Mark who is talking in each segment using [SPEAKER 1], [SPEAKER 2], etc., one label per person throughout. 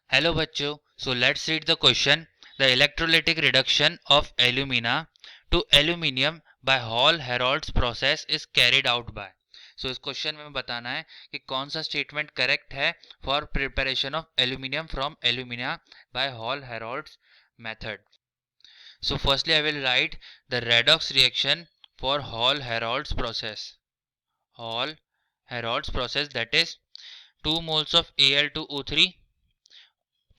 [SPEAKER 1] Hello bachcho. So let's read the question. The electrolytic reduction of alumina to aluminium by Hall-Herold's process is carried out by. So इस question में बताना है कि कौन सा statement correct है for preparation of aluminium from alumina by Hall-Herold's method. So firstly I will write the redox reaction for Hall-Herold's process. Hall-Herold's process, that is 2 moles of Al2O3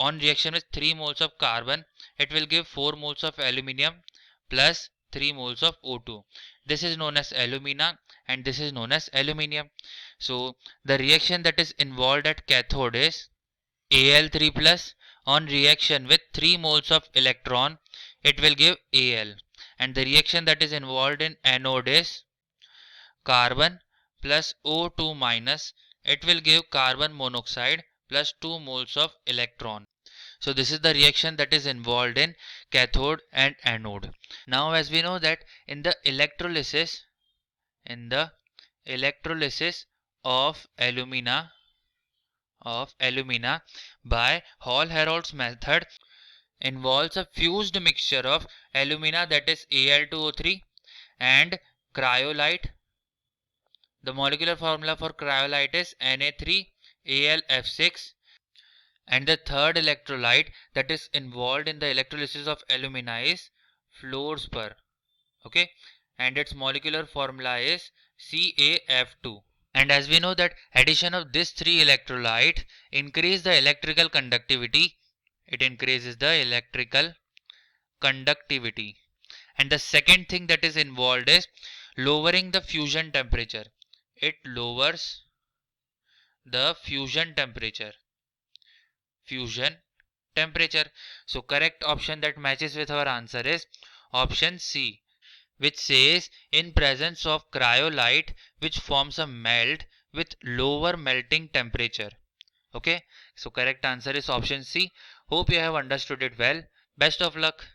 [SPEAKER 1] on reaction with 3 moles of carbon, it will give 4 moles of aluminium plus 3 moles of O2. This is known as alumina and this is known as aluminium. So the reaction that is involved at cathode is Al3 plus. On reaction with 3 moles of electron, it will give Al. And the reaction that is involved in anode is carbon plus O2 minus. It will give carbon monoxide plus 2 moles of electron. So this is the reaction that is involved in cathode and anode. Now as we know that in the electrolysis of alumina by Hall-Herold's method involves a fused mixture of alumina, that is Al2O3, and cryolite. The molecular formula for cryolite is Na3Alf6, and the third electrolyte that is involved in the electrolysis of alumina is fluorspar. Okay, and its molecular formula is CaF2. And as we know that addition of these three electrolytes increase the electrical conductivity, it increases the electrical conductivity. And the second thing that is involved is lowering the fusion temperature. It lowers the fusion temperature. So correct option that matches with our answer is option C, which says in presence of cryolite which forms a melt with lower melting temperature. Okay, so correct answer is option C. Hope you have understood it well. Best of luck.